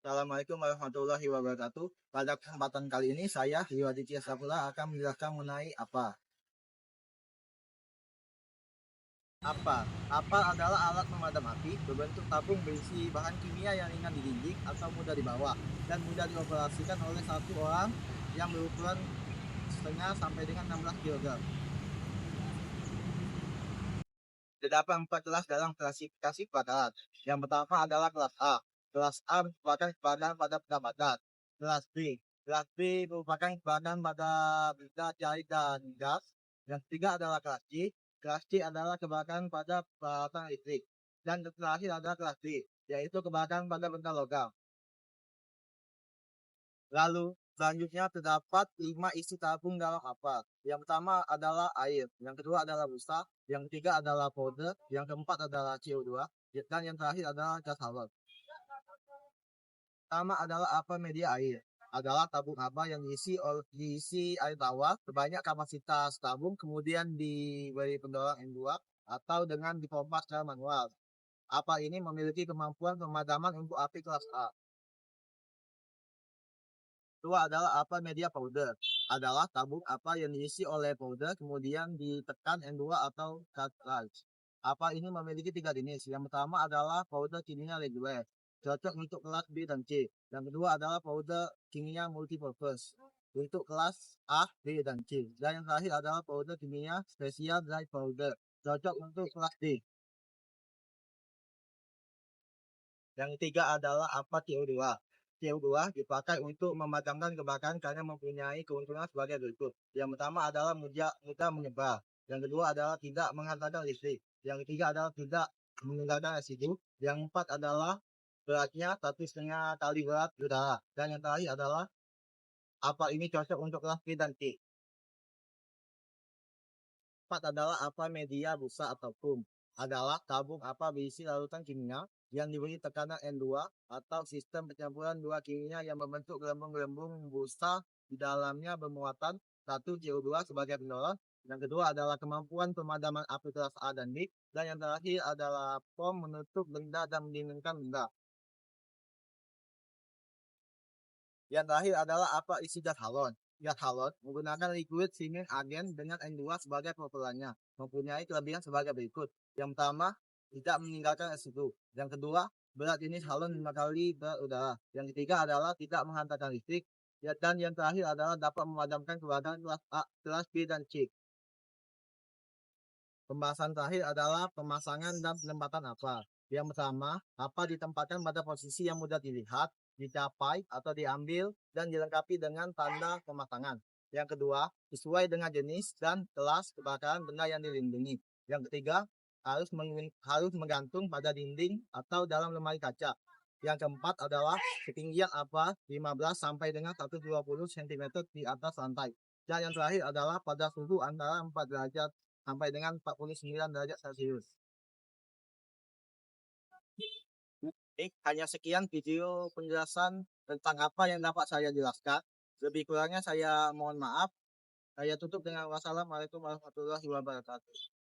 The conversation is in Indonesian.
Assalamualaikum warahmatullahi wabarakatuh. Pada kesempatan kali ini saya Hiwaditya Sapula akan menjelaskan mengenai apa. Apa adalah alat pemadam api berbentuk tabung berisi bahan kimia yang ringan di dinding atau mudah dibawa dan mudah dioperasikan oleh satu orang yang berukuran setengah sampai dengan 16 kg. Terdapat 4 kelas dalam klasifikasi kebakaran. Yang pertama adalah kelas A. Kelas A merupakan kebakaran pada benda padat. Kelas B. Kelas B merupakan kebakaran pada benda cair dan gas. Yang ketiga adalah kelas C. Kelas C adalah kebakaran pada peralatan listrik. Dan terakhir adalah kelas D, yaitu kebakaran pada benda logam. Lalu selanjutnya terdapat 5 isi tabung dalam kapal. Yang pertama adalah air, yang kedua adalah busa, yang ketiga adalah powder, yang keempat adalah CO2, dan yang terakhir adalah gas halon. Pertama adalah apa media air. Adalah tabung apa yang diisi air tawar sebanyak kapasitas tabung, kemudian diberi pendorong N2 atau dengan dipompa secara manual. Apa ini memiliki kemampuan pemadaman untuk api kelas A. Kedua adalah apa media powder. Adalah tabung apa yang diisi oleh powder kemudian ditekan N2 atau cartridge. Apa ini memiliki 3 jenis. Yang pertama adalah powder kimia reguler, cocok untuk kelas B dan C. Yang kedua adalah powder kimia multipurpose untuk kelas A, B, dan C. Dan yang terakhir adalah powder kimia spesial dry powder, cocok untuk kelas D. Yang ketiga adalah apa CO2. CO2 dipakai untuk memadamkan kebakaran karena mempunyai keuntungan sebagai berikut. Yang pertama adalah mudah menyebar. Yang kedua adalah tidak menghantarkan listrik. Yang ketiga adalah tidak meninggalkan residu. Yang empat adalah beratnya 1,5 kali berat udara. Dan yang terakhir adalah apa ini cocok untuk kelas B dan C. Empat adalah apa media busa atau foam. Adalah tabung apa berisi larutan kimia yang diberi tekanan N2 atau sistem pencampuran dua kimia yang membentuk gelembung-gelembung busa di dalamnya bermuatan satu CO2 sebagai pendorong. Yang kedua adalah kemampuan pemadaman api kelas A dan B. Dan yang terakhir adalah foam menutup benda dan mendinginkan benda. Yang terakhir adalah apa isi gas halon. Gas halon menggunakan liquid singing agen dengan N2 sebagai propellannya. Mempunyai kelebihan sebagai berikut. Yang pertama, tidak meninggalkan residu. Yang kedua, berat jenis halon 5 kali berat udara. Yang ketiga adalah tidak menghantarkan listrik. Dan yang terakhir adalah dapat memadamkan kebakaran kelas A, kelas B, dan C. Pembahasan terakhir adalah pemasangan dan penempatan apa. Yang pertama, apa ditempatkan pada posisi yang mudah dilihat, dicapai atau diambil dan dilengkapi dengan tanda pemasangan. Yang kedua, sesuai dengan jenis dan kelas kebakaran benda yang dilindungi. Yang ketiga, harus menggantung pada dinding atau dalam lemari kaca. Yang keempat adalah ketinggian apa 15 sampai dengan 120 cm di atas lantai. Dan yang terakhir adalah pada suhu antara 4 derajat sampai dengan 49 derajat Celcius. Hanya sekian video penjelasan tentang apa yang dapat saya jelaskan. Lebih kurangnya saya mohon maaf. Saya tutup dengan wassalamualaikum warahmatullahi wabarakatuh.